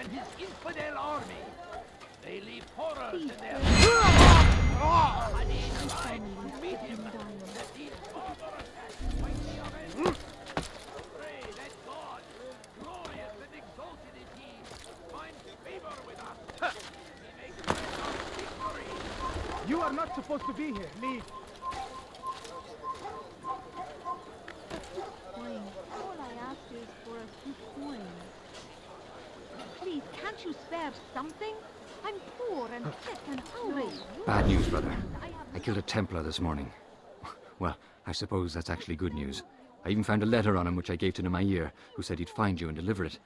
and his infidel army. They leave horrors in their... I need time to meet him. That these barbarous acts might be avenged. Pray that God, glorious and exalted is he, finds favor with us. He makes us victory. You are not supposed to be here. Leave. All I ask is for a few coins. Please, can't you spare something? I'm poor and sick and hungry. Bad news, brother. I killed a Templar this morning. Well, I suppose that's actually good news. I even found a letter on him which I gave to Nemair, who said he'd find you and deliver it.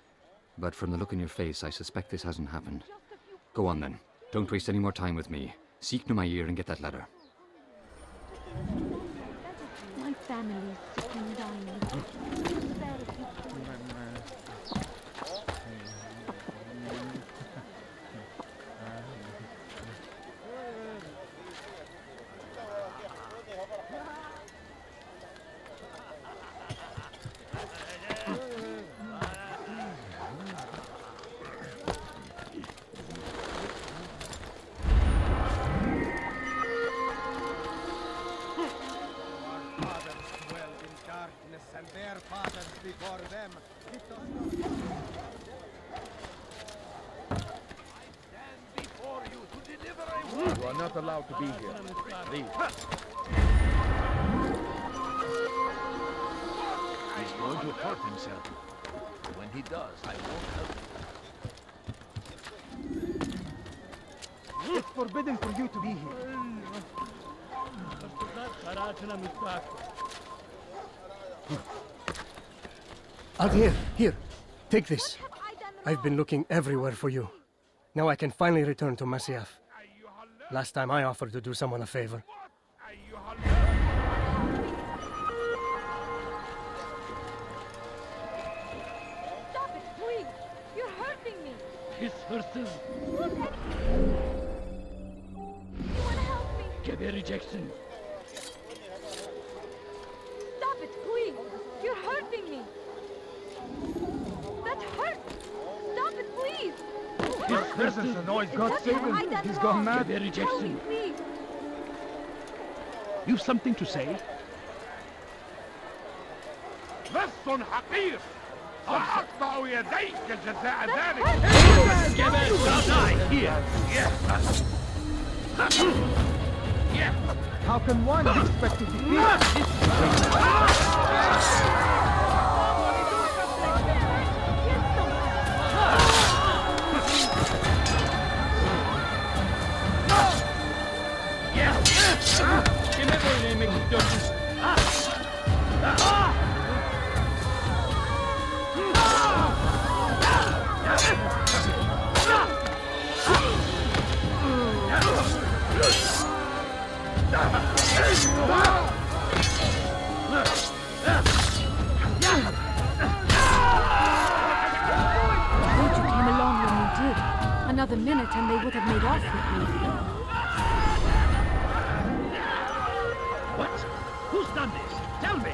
But from the look in your face, I suspect this hasn't happened. Go on then. Don't waste any more time with me. Seek Nemair and get that letter. My family's sick and dying. Spare a few coins. And their fathers before them. I stand before you to deliver a word. You are not allowed to be here. Leave. He's going to hurt himself. When he does, I won't help him. It's forbidden for you to be here. Altair, here. Take this. I've been looking everywhere for you. Now I can finally return to Masyaf. Last time I offered to do someone a favor. Stop it, please! You're hurting me! His horses. You wanna help me? Get a rejection. Stop it, please! You're hurting me! That hurts! Stop it, please! This is the noise. God That's save what I him. done He's wrong. gone mad. Get a Tell me, rejection. please! You've something to say? لص حقير سأقطع يديك جزاء ذلك. Give it, shall die here. Yes. Yes. How can one expect to defeat? Another minute and they would have made off with me. What? Who's done this? Tell me.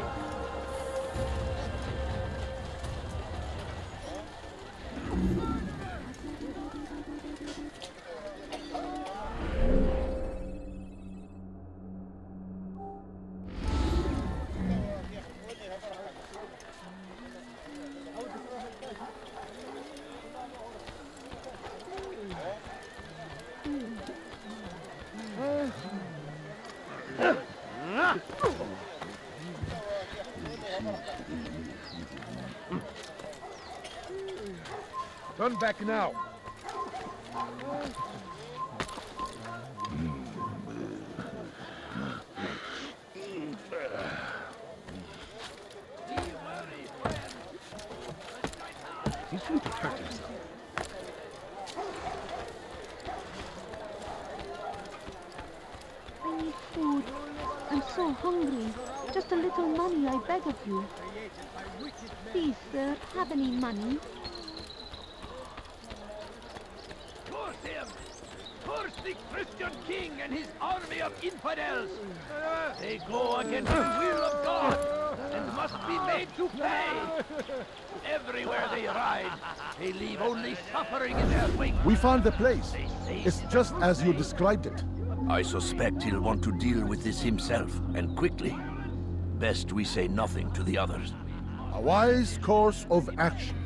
Turn back now. He's going to hurt himself. I need food. I'm so hungry. Just a little money, I beg of you. Please, sir, have any money? Curse him! Curse the Christian king and his army of infidels! They go against the will of God! and must be made to pay. Everywhere they ride, they leave only suffering in their wake. We found the place. It's just as you described it. I suspect he'll want to deal with this himself, and quickly. Best we say nothing to the others. A wise course of action.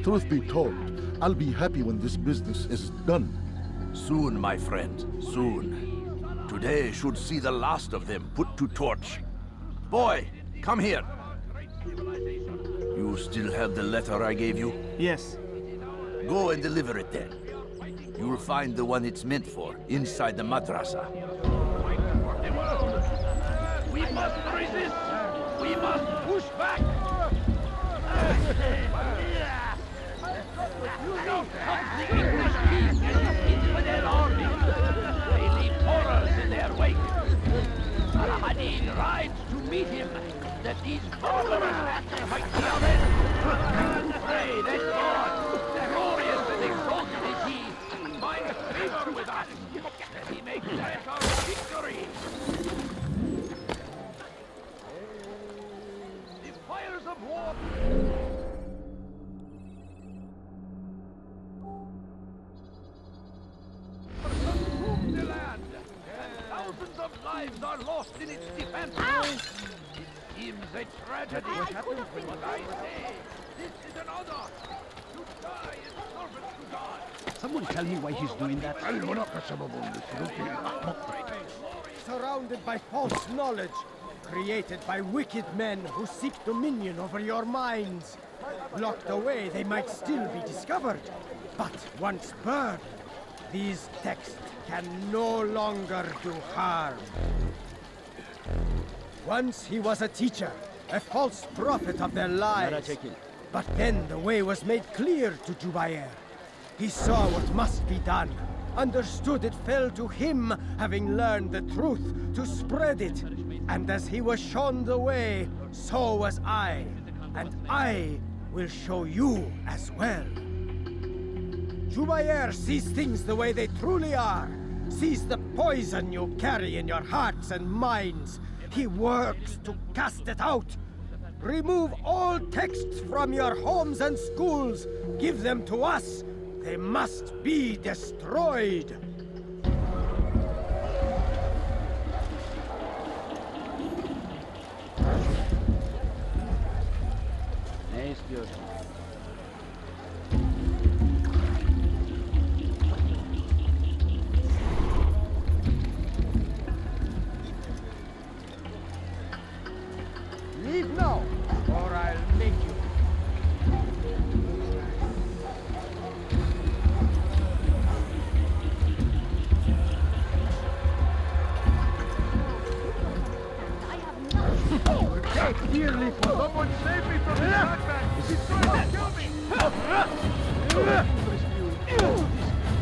Truth be told, I'll be happy when this business is done. Soon, my friend, soon. Today should see the last of them put to torch. Boy, come here. You still have the letter I gave you? Yes. Go and deliver it then. You'll find the one it's meant for inside the madrasa. We must resist. We must push back. Now comes the English king and his infidel army. They leave horrors in their wake. Al-Hadid rides to meet him, that these barbarous acts might be avenged. Pray that God, glorious and exalted is he, find favor with us, that he may grant our victory. The fires of war. Consume the land, and thousands of lives are lost in its defense. It seems a tragedy, but I say, this is an honor. To die in service to God. Someone tell me why he's doing that. Surrounded by false knowledge, created by wicked men who seek dominion over your minds. Locked away, they might still be discovered. But once burned, these texts can no longer do harm. Once he was a teacher, a false prophet of their lies. But then the way was made clear to Jubair. He saw what must be done, understood it fell to him, having learned the truth, to spread it. And as he was shown the way, so was I. And I will show you as well. Jubair sees things the way they truly are, sees the poison you carry in your hearts and minds. He works to cast it out. Remove all texts from your homes and schools. Give them to us. They must be destroyed. Excuse me. Leave now, or I'll make you. I have nothing. Pay dearly for someone save me from this madman! He's trying to kill me!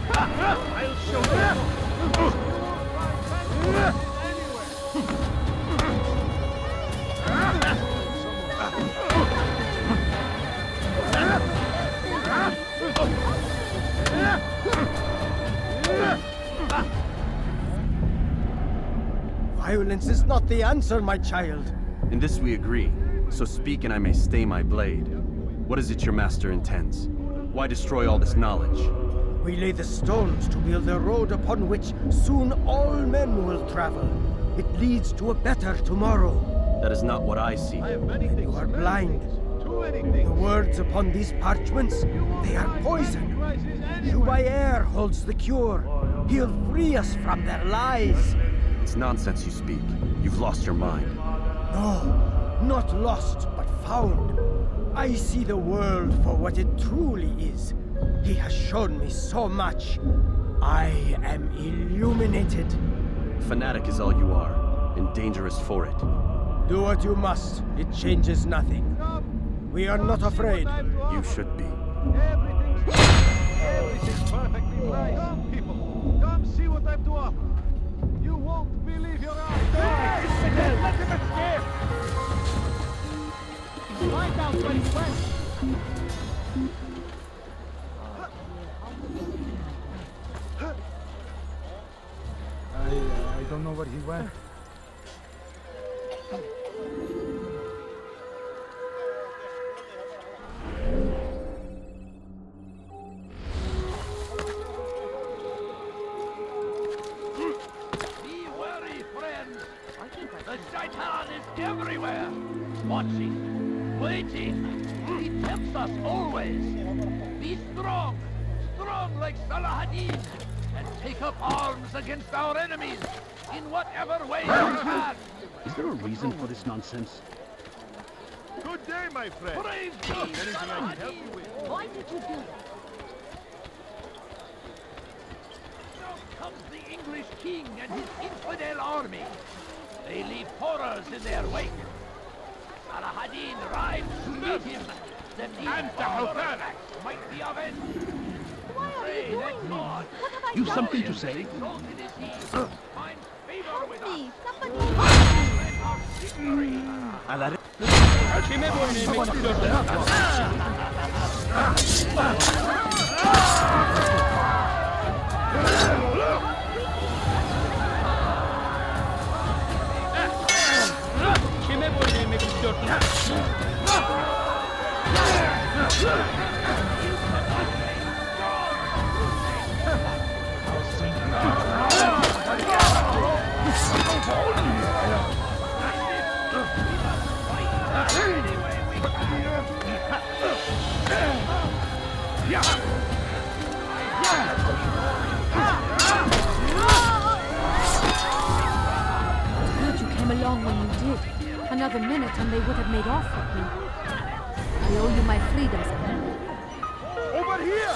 I'll show you! Violence is not the answer, my child. In this we agree, so speak and I may stay my blade. What is it your master intends? Why destroy all this knowledge? We lay the stones to build a road upon which soon all men will travel. It leads to a better tomorrow. That is not what I see. And you are blind. The words upon these parchments, they are poison. Jubair holds the cure. He'll free us from their lies. It's nonsense you speak. You've lost your mind. No, not lost, but found. I see the world for what it truly is. He has shown me so much. I am illuminated. Fanatic is all you are, and dangerous for it. Do what you must. It changes nothing. We are not afraid. You should be. Everything's perfectly nice. Come, people. Come see what I've to offer. You won't believe your eyes. Let him escape! Find out where he went. I don't know where he went. watching, waiting. He tempts us always. Be strong, strong like Salahadin, and take up arms against our enemies in whatever way you can. Is there a reason for this nonsense? Good day, my friend. Brave King Salahadin! Why did you do that? Now comes the English king and his infidel army. They leave horrors in their wake. Salahadin rides to meet him, that the attacks might be avenged. Why are you doing this? God, What have I You've done? something to say? exalted is he, finds favor with us. Please, somebody And our victory. Glad you came along when you did. Another minute and they would have made off with me. I owe you my freedom, sir. Over here!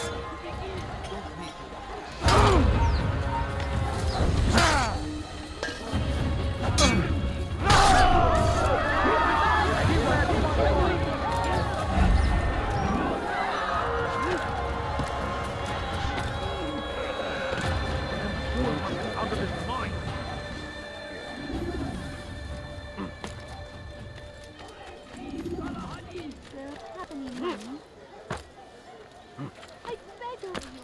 I beg of you.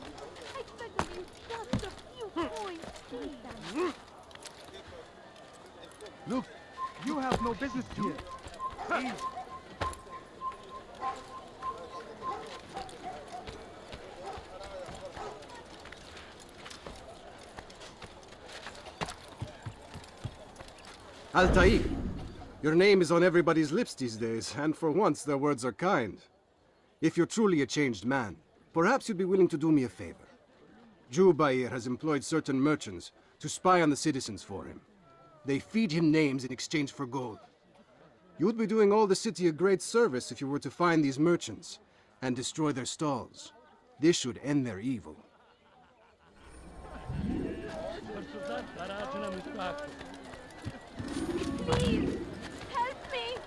I beg of you just a few coins, please. Look, you have no business here. Altair, your name is on everybody's lips these days, and for once their words are kind. If you're truly a changed man, perhaps you'd be willing to do me a favor. Jubair has employed certain merchants to spy on the citizens for him. They feed him names in exchange for gold. You would be doing all the city a great service if you were to find these merchants and destroy their stalls. This should end their evil. Please, help me.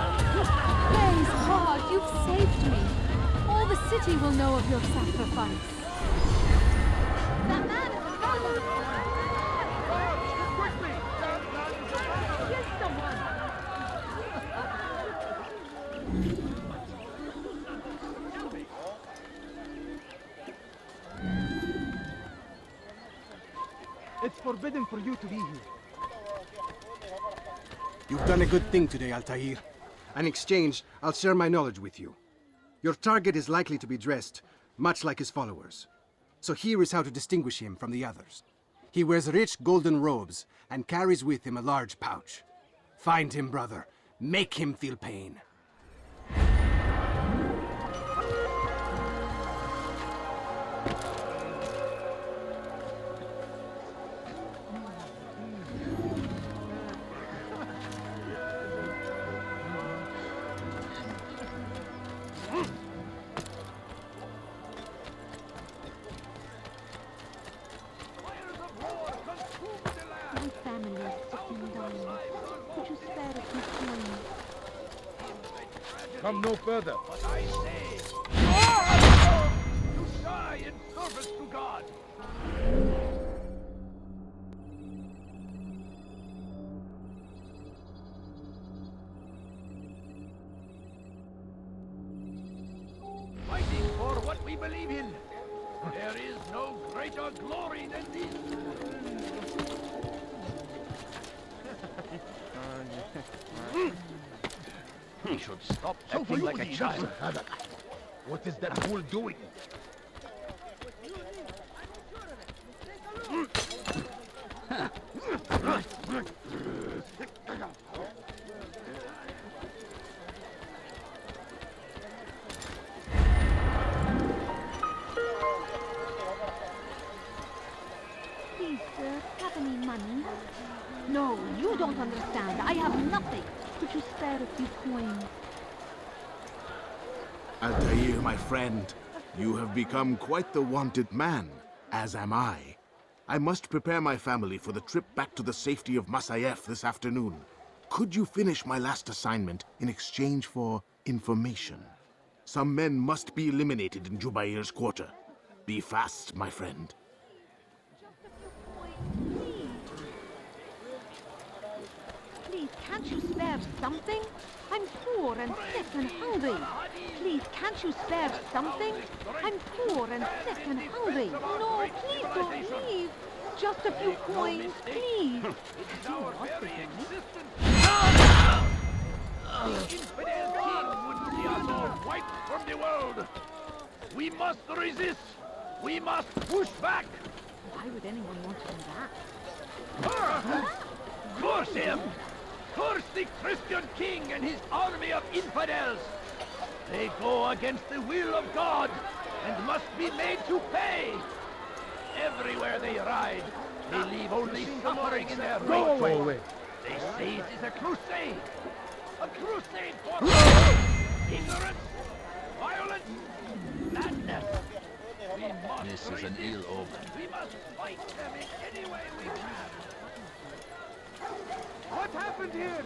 Praise God, you've saved me. All the city will know of your sacrifice. That man is a villain. Here's someone. It's forbidden for you to be here. You've done a good thing today, Altair. In exchange, I'll share my knowledge with you. Your target is likely to be dressed, much like his followers. So here is how to distinguish him from the others. He wears rich golden robes and carries with him a large pouch. Find him, brother. Make him feel pain. spare a few coins? Come no further. But I say, to die in service to God. Fighting for what we believe in. There is no greater glory than this. He should stop acting like a child. What is that fool doing? Please, sir, have any money? No, you don't understand. I have nothing. Could you spare a few coins? Altair, my friend, you have become quite the wanted man, as am I. I must prepare my family for the trip back to the safety of Masayef this afternoon. Could you finish my last assignment in exchange for information? Some men must be eliminated in Jubair's quarter. Be fast, my friend. Please, can't you spare something? I'm poor and sick and hungry. Please, can't you spare something? I'm poor and sick and hungry. No, please don't leave. Just a few coins, please. It's our very existence. The infidel king would see us all wiped from the world. We must resist. We must push back. Why would anyone want to do that? Curse him! Curse the Christian king and his army of infidels! They go against the will of God and must be made to pay! Everywhere they ride, they leave only suffering in their Go wake. away. They say it is a crusade! A crusade for ignorance, violence, madness! We must This is an resist. ill omen. We must fight them in any way we can! What happened here?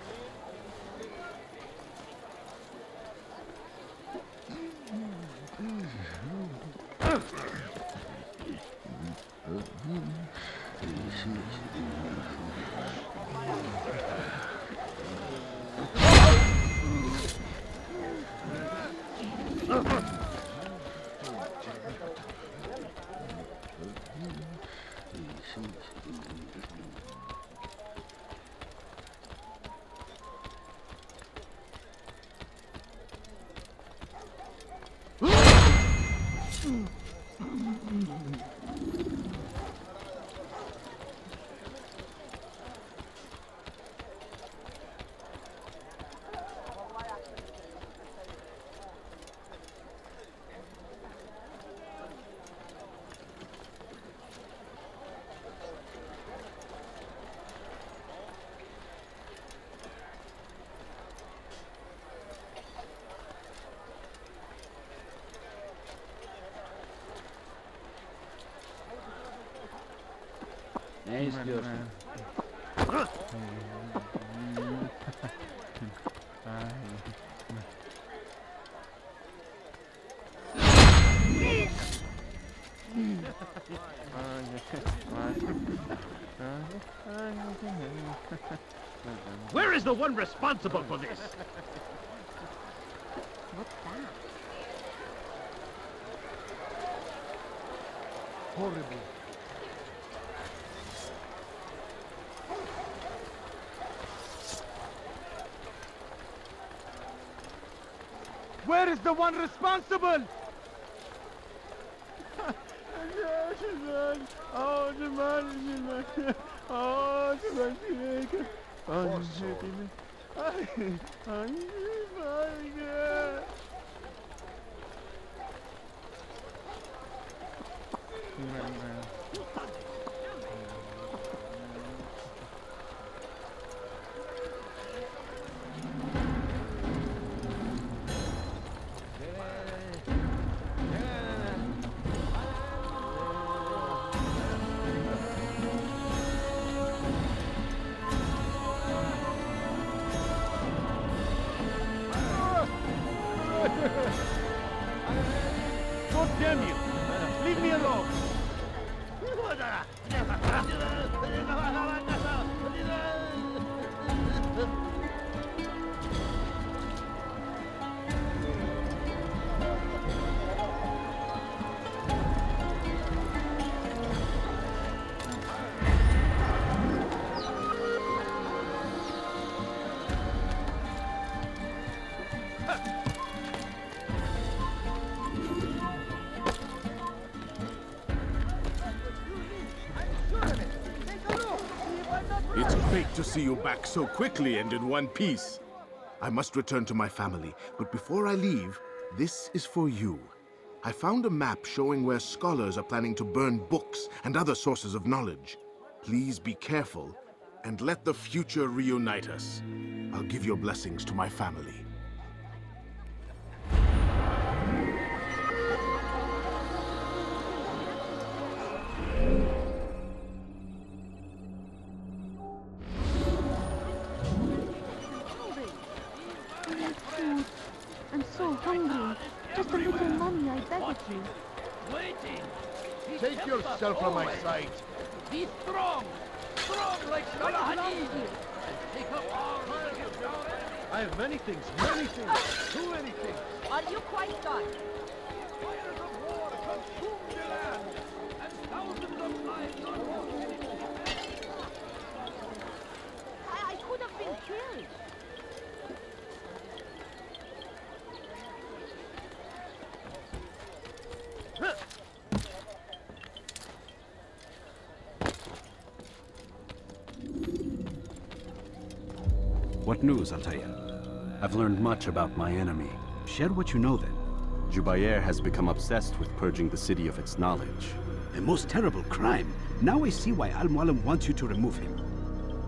Ne istiyorsun? Where is the one responsible for this? What's that? Horrible. Where is the one responsible? Damn you! Leave me alone! It's great to see you back so quickly and in one piece. I must return to my family, but before I leave, this is for you. I found a map showing where scholars are planning to burn books and other sources of knowledge. Please be careful, and let the future reunite us. I'll give your blessings to my family. I'm so hungry. Just a little money, I beg of you. Waiting. Take yourself from my sight. Be strong. Strong like Salah Hadid. Take up arms against our enemies. I have many things, too many things. Are you quite done? Fires of war consume the land, and thousands of lives are lost in its defense. I could have been killed. What news, Altair? I've learned much about my enemy. Share what you know then. Jubair has become obsessed with purging the city of its knowledge. A most terrible crime. Now I see why Al-Mualim wants you to remove him.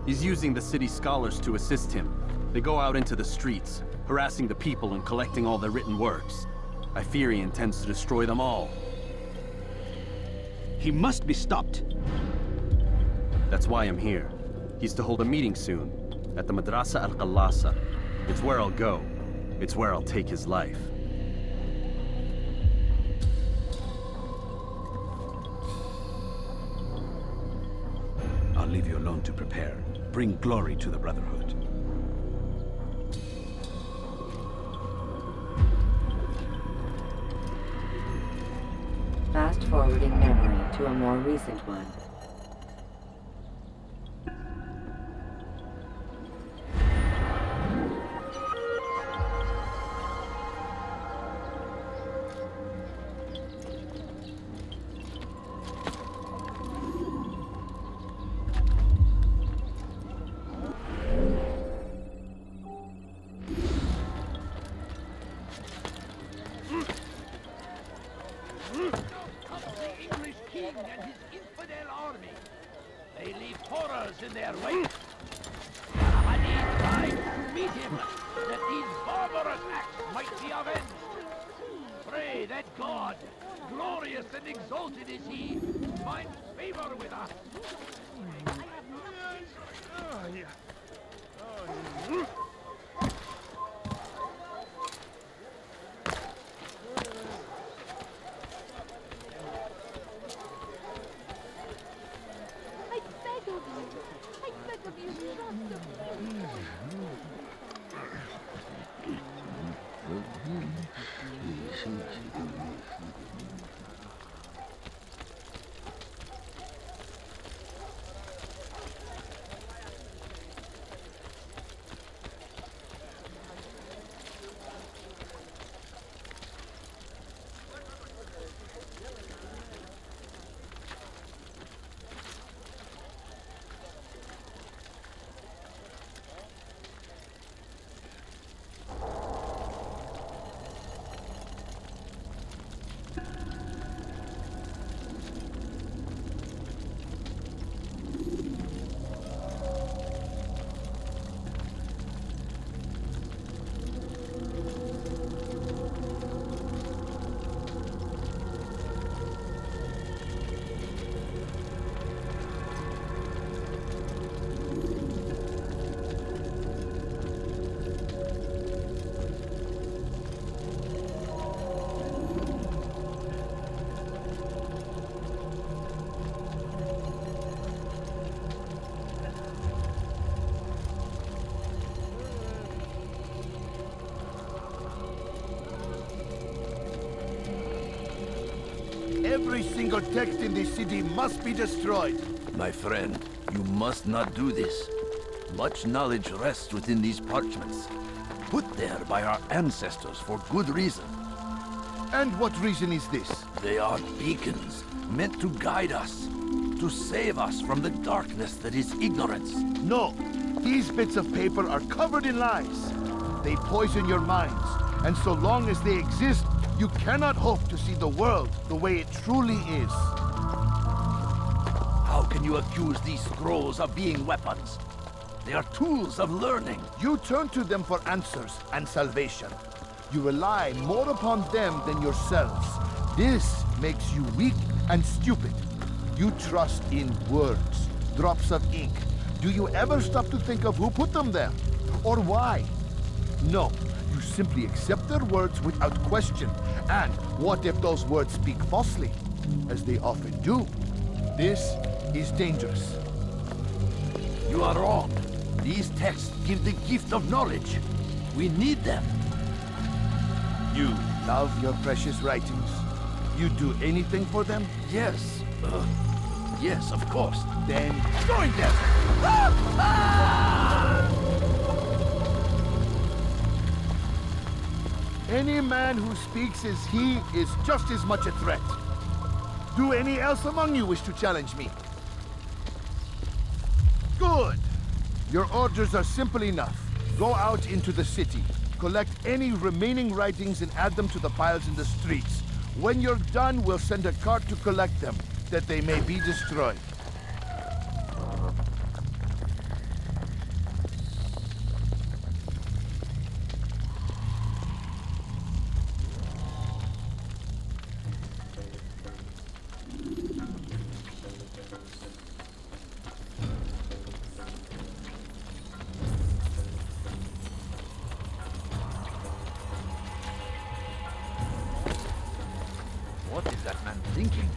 He's using the city scholars to assist him. They go out into the streets, harassing the people and collecting all their written works. I fear he intends to destroy them all. He must be stopped. That's why I'm here. He's to hold a meeting soon, at the Madrasa Al-Qallasa. It's where I'll go. It's where I'll take his life. I'll leave you alone to prepare. Bring glory to the Brotherhood. Fast forwarding memory to a more recent one. The English king and his infidel army. They leave horrors in their wake. Hadid died to meet him, that these barbarous acts might be avenged. Pray that God, glorious and exalted is he, find favor with us. I beg of you, trust Every single text in this city must be destroyed. My friend, you must not do this. Much knowledge rests within these parchments, put there by our ancestors for good reason. And what reason is this? They are beacons, meant to guide us, to save us from the darkness that is ignorance. No, these bits of paper are covered in lies. They poison your minds, and so long as they exist, you cannot hope to see the world the way it truly is. How can you accuse these scrolls of being weapons? They are tools of learning. You turn to them for answers and salvation. You rely more upon them than yourselves. This makes you weak and stupid. You trust in words, drops of ink. Do you ever stop to think of who put them there? Or why? No, you simply accept their words without question. And what if those words speak falsely? As they often do. This is dangerous. You are wrong. These texts give the gift of knowledge. We need them. You love your precious writings? You'd do anything for them? Yes. Yes, of course. Then join them! Any man who speaks as he is just as much a threat. Do any else among you wish to challenge me? Good! Your orders are simple enough. Go out into the city. Collect any remaining writings and add them to the piles in the streets. When you're done, we'll send a cart to collect them, that they may be destroyed. What is that man thinking?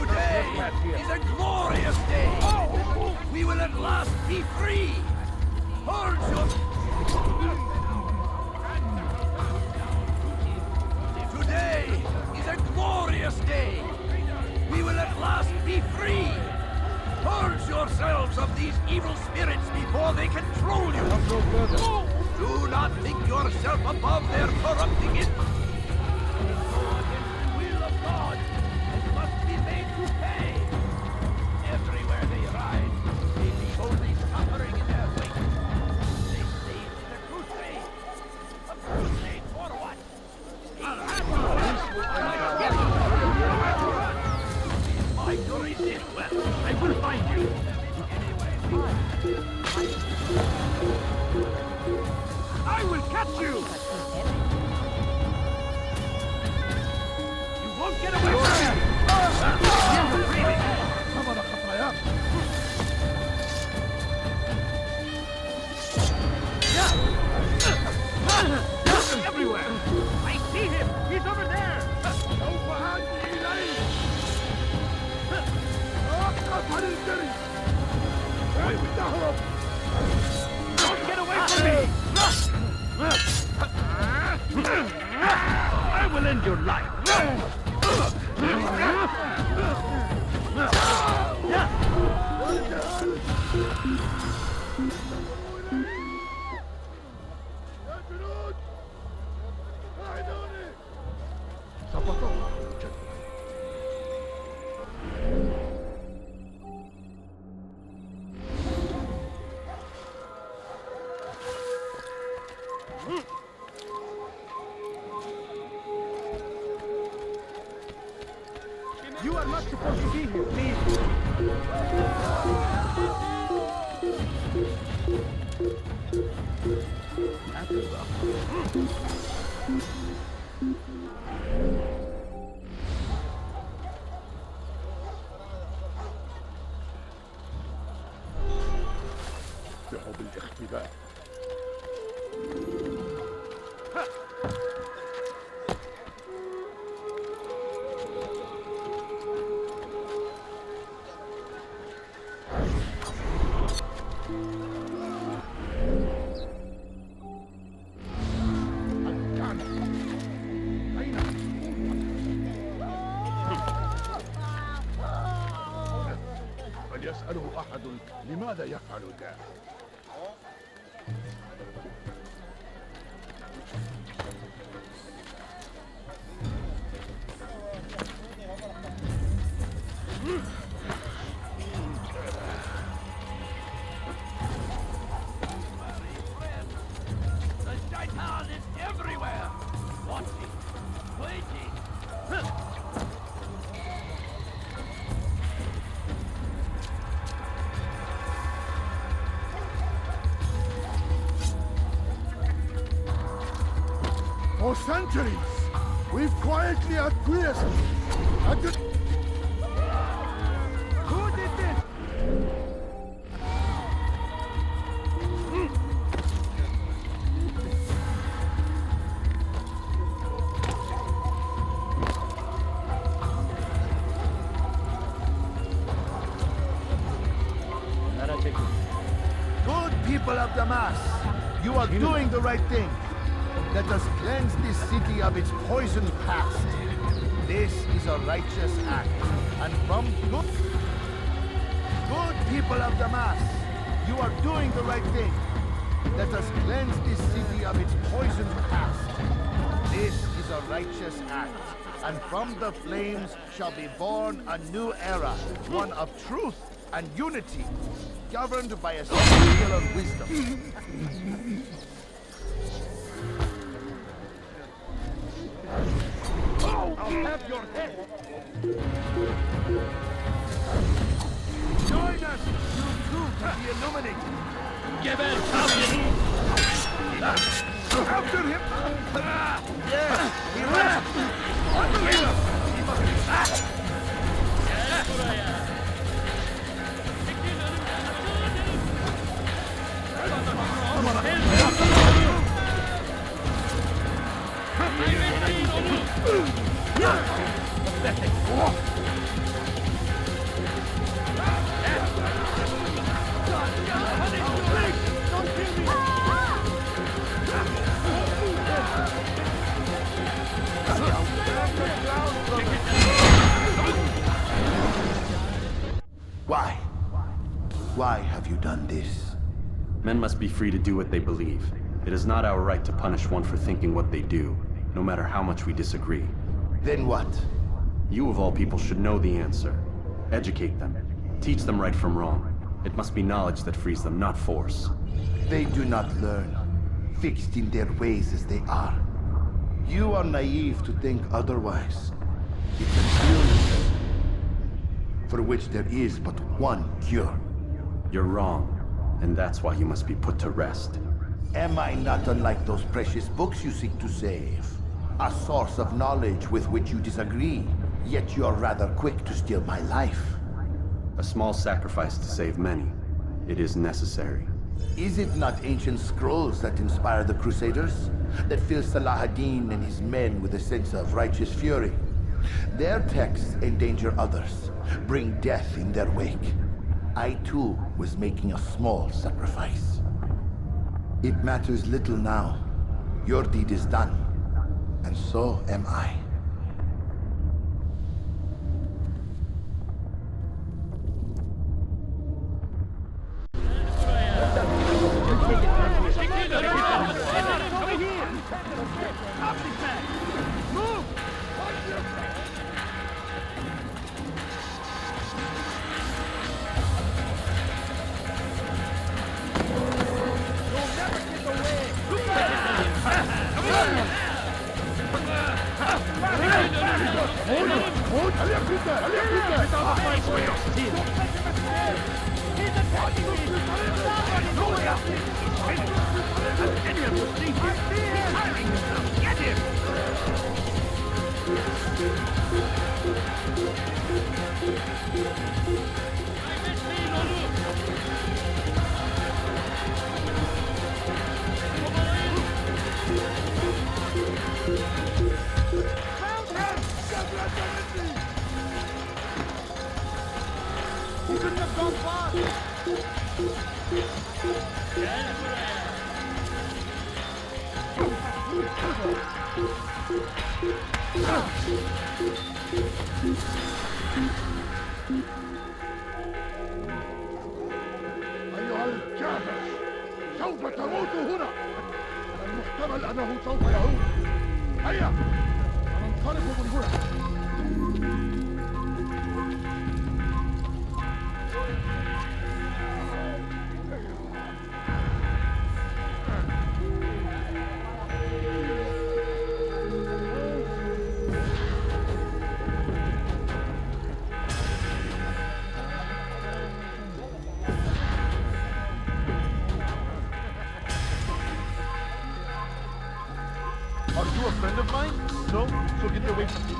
Today is a glorious day! We will at last be free! Hold your... Today is a glorious day! We will at last be free! Purge yourselves of these evil spirits before they control you! Do not think yourself above their corrupting it! The will of God and must be made to pay! Everywhere they ride, they leave only suffering in their wake. They say it's a crusade. A crusade for what? My to resist. Well, I will find you. I will catch you! You won't get away from me! Everywhere! I see him! He's over there! Don't get away from me! I will end your life! You are not supposed to be here, please. يسأله أحد لماذا يفعل ذلك. The Shaitan is everywhere! Watching, waiting. For centuries, we've quietly acquiesced. Who did this? Good people of Damas, you are doing the right thing. Let us cleanse this city of its poisoned past. This is a righteous act. And from good people of Damas, you are doing the right thing. Let us cleanse this city of its poisoned past. This is a righteous act. And from the flames shall be born a new era, one of truth and unity, governed by a singular wisdom. I'll have your head! Join us, you too can be illuminated! Give it after him! Yes, he will! Unbelievable! Why? Why have you done this? Men must be free to do what they believe. It is not our right to punish one for thinking what they do, no matter how much we disagree. Then what? You of all people should know the answer. Educate them. Teach them right from wrong. It must be knowledge that frees them, not force. They do not learn, fixed in their ways as they are. You are naive to think otherwise. It's an illness for which there is but one cure. You're wrong, and that's why you must be put to rest. Am I not unlike those precious books you seek to save? A source of knowledge with which you disagree, yet you are rather quick to steal my life. A small sacrifice to save many. It is necessary. Is it not ancient scrolls that inspire the Crusaders? That fill Salah ad-Din and his men with a sense of righteous fury? Their texts endanger others, bring death in their wake. I too was making a small sacrifice. It matters little now. Your deed is done, and so am I. أنه سوف يعود. هيا ننطلق من هنا. Are you a friend of mine? No? So get away from me.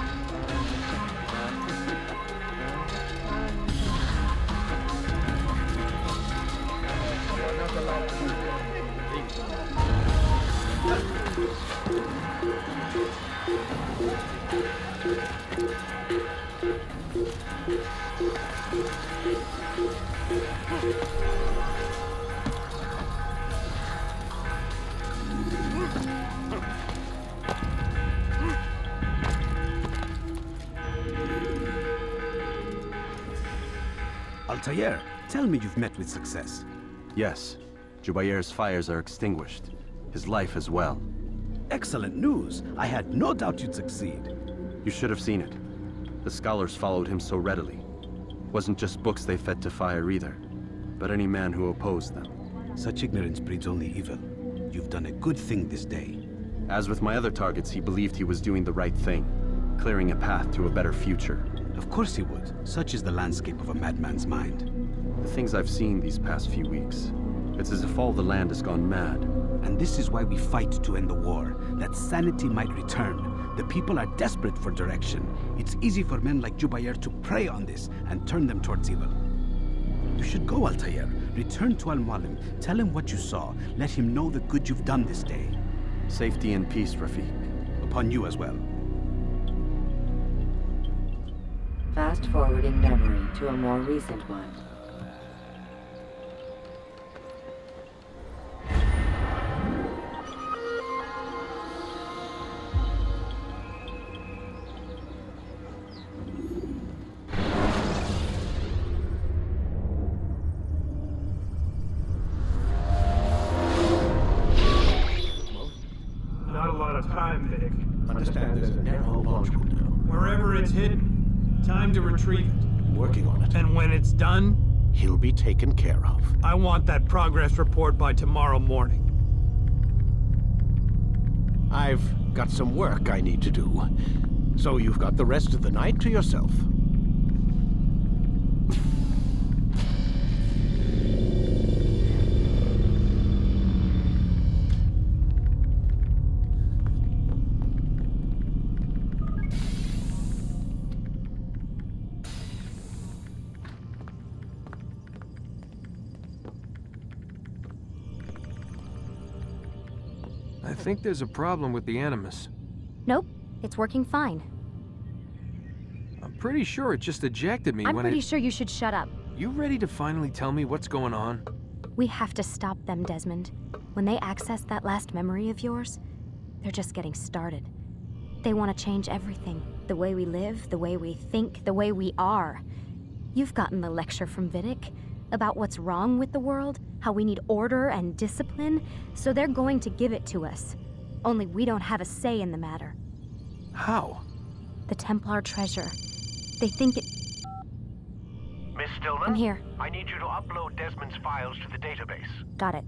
Altair, tell me you've met with success. Yes. Jubair's fires are extinguished. His life as well. Excellent news. I had no doubt you'd succeed. You should have seen it. The scholars followed him so readily. Wasn't just books they fed to fire either, but any man who opposed them. Such ignorance breeds only evil. You've done a good thing this day. As with my other targets, he believed he was doing the right thing, clearing a path to a better future. Of course he would. Such is the landscape of a madman's mind. The things I've seen these past few weeks, it's as if all the land has gone mad. And this is why we fight to end the war, that sanity might return. The people are desperate for direction. It's easy for men like Jubair to prey on this and turn them towards evil. You should go, Altair. Return to Al-Mualim. Tell him what you saw. Let him know the good you've done this day. Safety and peace, Rafiq. Upon you as well. Fast-forwarding memory to a more recent one. Not a lot of time, Vic. Understand there's a narrow launch window. Wherever it's hidden, time to retrieve it. Working on it. And when it's done, He'll be taken care of. I want that progress report by tomorrow morning. I've got some work I need to do. So you've got the rest of the night to yourself. I think there's a problem with the Animus. Nope, it's working fine. I'm pretty sure it just ejected me I'm when pretty sure you should shut up. You ready to finally tell me what's going on? We have to stop them, Desmond. When they access that last memory of yours, they're just getting started. They want to change everything. The way we live, the way we think, the way we are. You've gotten the lecture from Vidic about what's wrong with the world, how we need order and discipline, so they're going to give it to us. Only we don't have a say in the matter. How? The Templar treasure. They think it... Miss Stillman? I'm here. I need you to upload Desmond's files to the database. Got it.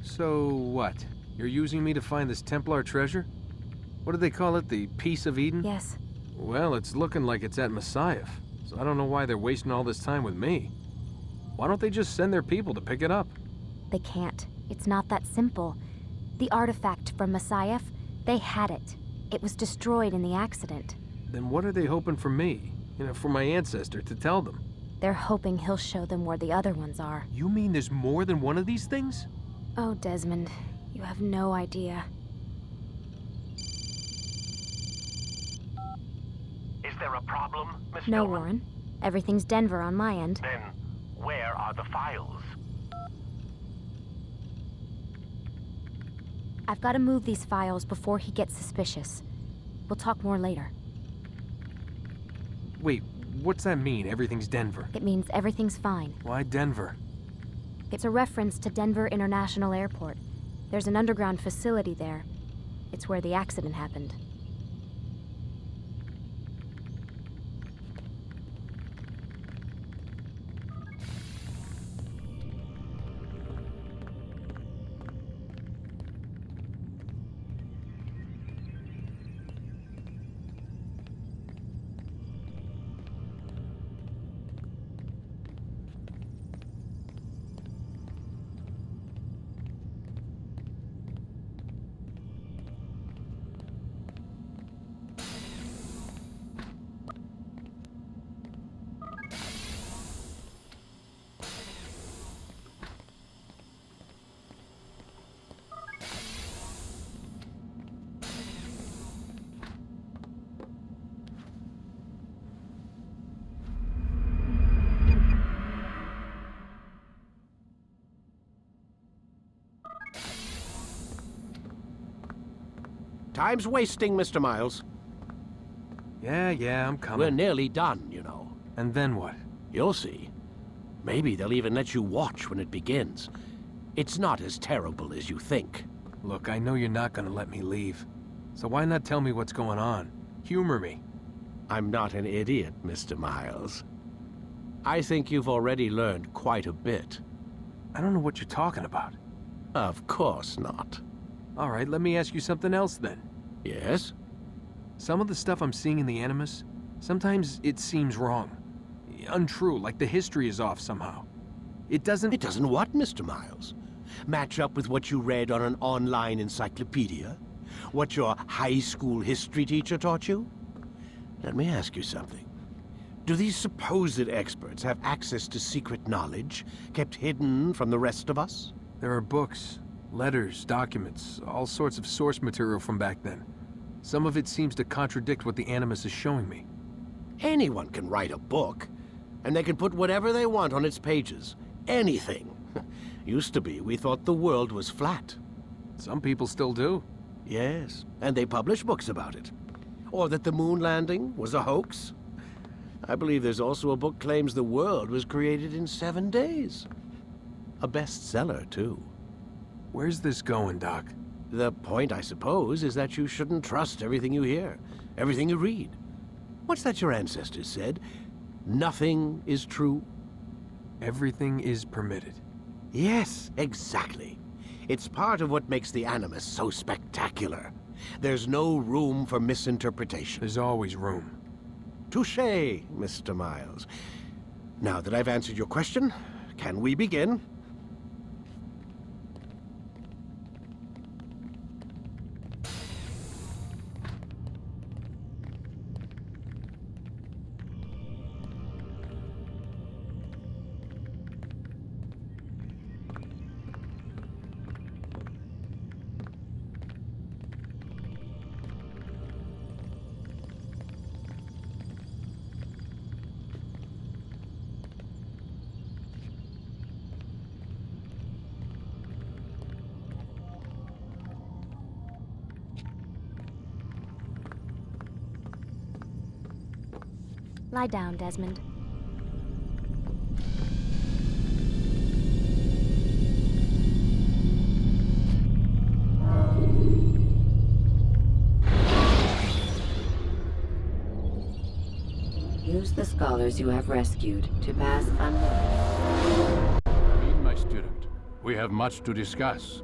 So what? You're using me to find this Templar treasure? What do they call it? The Piece of Eden? Yes. Well, it's looking like it's at Messiah, so I don't know why they're wasting all this time with me. Why don't they just send their people to pick it up? They can't. It's not that simple. The artifact from Messiah, they had it. It was destroyed in the accident. Then what are they hoping for me? You know, for my ancestor to tell them? They're hoping he'll show them where the other ones are. You mean there's more than one of these things? Oh, Desmond, you have no idea. Is there a problem, Miss No, Stillman? Warren. Everything's Denver on my end. Then, where are the files? I've got to move these files before he gets suspicious. We'll talk more later. Wait, what's that mean, everything's Denver? It means everything's fine. Why Denver? It's a reference to Denver International Airport. There's an underground facility there. It's where the accident happened. Time's wasting, Mr. Miles. Yeah, I'm coming. We're nearly done, you know. And then what? You'll see. Maybe they'll even let you watch when it begins. It's not as terrible as you think. Look, I know you're not gonna let me leave. So why not tell me what's going on? Humor me. I'm not an idiot, Mr. Miles. I think you've already learned quite a bit. I don't know what you're talking about. Of course not. All right, let me ask you something else then. Yes? Some of the stuff I'm seeing in the Animus, sometimes it seems wrong. Untrue, like the history is off somehow. It doesn't... It doesn't what, Mr. Miles? Match up with what you read on an online encyclopedia? What your high school history teacher taught you? Let me ask you something. Do these supposed experts have access to secret knowledge kept hidden from the rest of us? There are books, letters, documents, all sorts of source material from back then. Some of it seems to contradict what the Animus is showing me. Anyone can write a book, and they can put whatever they want on its pages. Anything. Used to be, we thought the world was flat. Some people still do. Yes, and they publish books about it. Or that the moon landing was a hoax. I believe there's also a book claims the world was created in 7 days. A bestseller, too. Where's this going, Doc? The point, I suppose, is that you shouldn't trust everything you hear, everything you read. What's that your ancestors said? Nothing is true? Everything is permitted. Yes, exactly. It's part of what makes the Animus so spectacular. There's no room for misinterpretation. There's always room. Touché, Mr. Miles. Now that I've answered your question, can we begin? Lie down, Desmond. Use the scholars you have rescued to pass unnoticed. My student, we have much to discuss.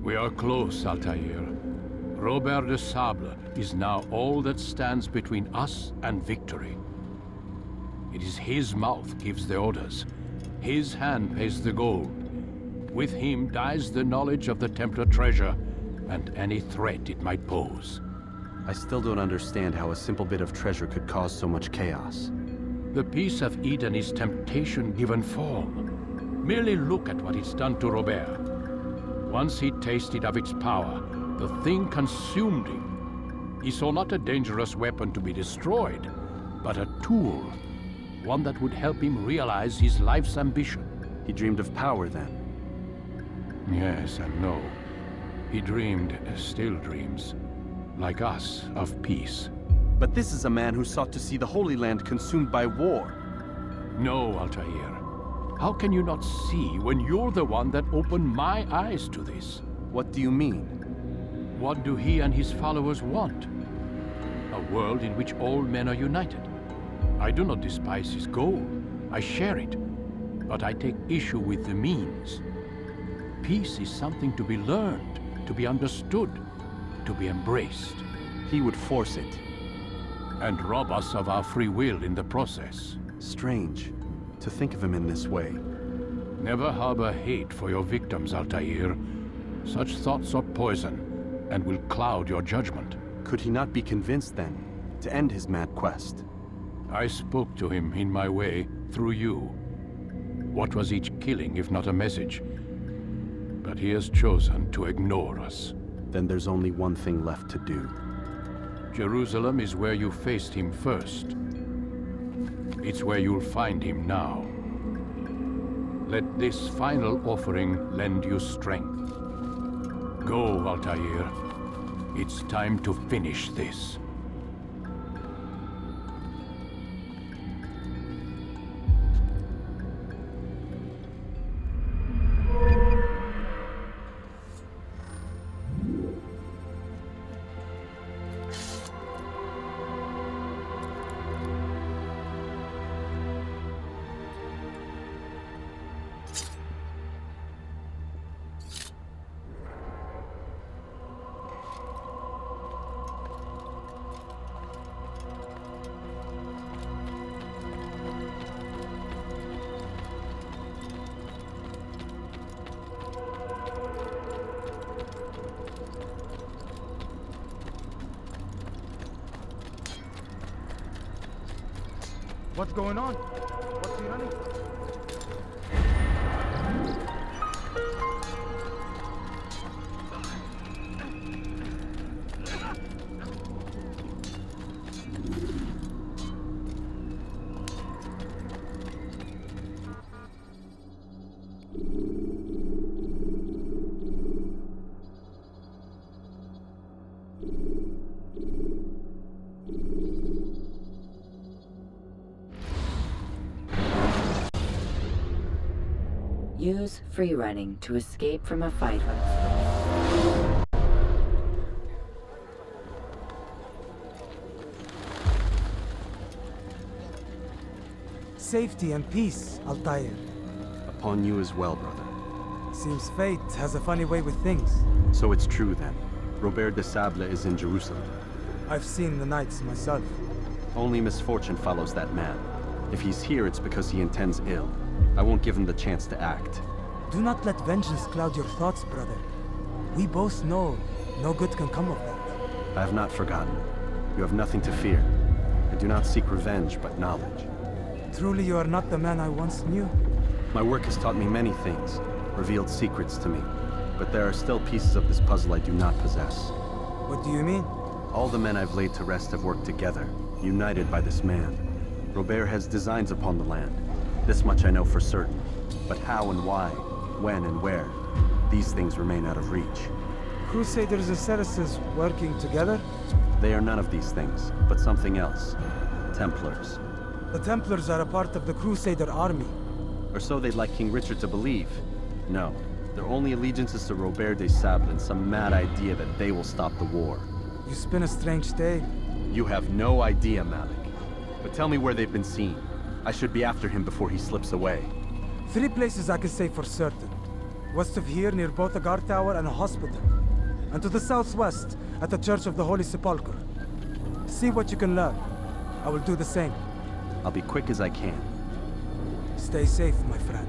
We are close, Altair. Robert de Sable is now all that stands between us and victory. It is his mouth gives the orders. His hand pays the gold. With him dies the knowledge of the Templar treasure and any threat it might pose. I still don't understand how a simple bit of treasure could cause so much chaos. The Peace of Eden is temptation given form. Merely look at what it's done to Robert. Once he tasted of its power, the thing consumed him. He saw not a dangerous weapon to be destroyed, but a tool. One that would help him realize his life's ambition. He dreamed of power then? Yes and no. He dreamed, still dreams, like us, of peace. But this is a man who sought to see the Holy Land consumed by war. No, Altair. How can you not see when you're the one that opened my eyes to this? What do you mean? What do he and his followers want? A world in which all men are united. I do not despise his goal. I share it. But I take issue with the means. Peace is something to be learned, to be understood, to be embraced. He would force it. And rob us of our free will in the process. Strange to think of him in this way. Never harbor hate for your victims, Altair. Such thoughts are poison, and will cloud your judgment. Could he not be convinced, then, to end his mad quest? I spoke to him in my way, through you. What was each killing if not a message? But he has chosen to ignore us. Then there's only one thing left to do. Jerusalem is where you faced him first. It's where you'll find him now. Let this final offering lend you strength. Go, Altair. It's time to finish this. What's going on? What's he running from? Use free running to escape from a fight. Safety and peace, Altair. Upon you as well, brother. Seems fate has a funny way with things. So it's true then. Robert de Sable is in Jerusalem. I've seen the Knights myself. Only misfortune follows that man. If he's here, it's because he intends ill. I won't give him the chance to act. Do not let vengeance cloud your thoughts, brother. We both know no good can come of that. I have not forgotten. You have nothing to fear. I do not seek revenge, but knowledge. Truly you are not the man I once knew. My work has taught me many things, revealed secrets to me. But there are still pieces of this puzzle I do not possess. What do you mean? All the men I've laid to rest have worked together, united by this man. Robert has designs upon the land. This much I know for certain. But how and why, when and where, these things remain out of reach. Crusaders and Saracens working together? They are none of these things, but something else. Templars. The Templars are a part of the Crusader army. Or so they'd like King Richard to believe. No, their only allegiance is to Robert de Sable and some mad idea that they will stop the war. You spin a strange tale. You have no idea, Malik. But tell me where they've been seen. I should be after him before he slips away. 3 places I can say for certain. West of here, near both a guard tower and a hospital. And to the southwest, at the Church of the Holy Sepulchre. See what you can learn. I will do the same. I'll be quick as I can. Stay safe, my friend.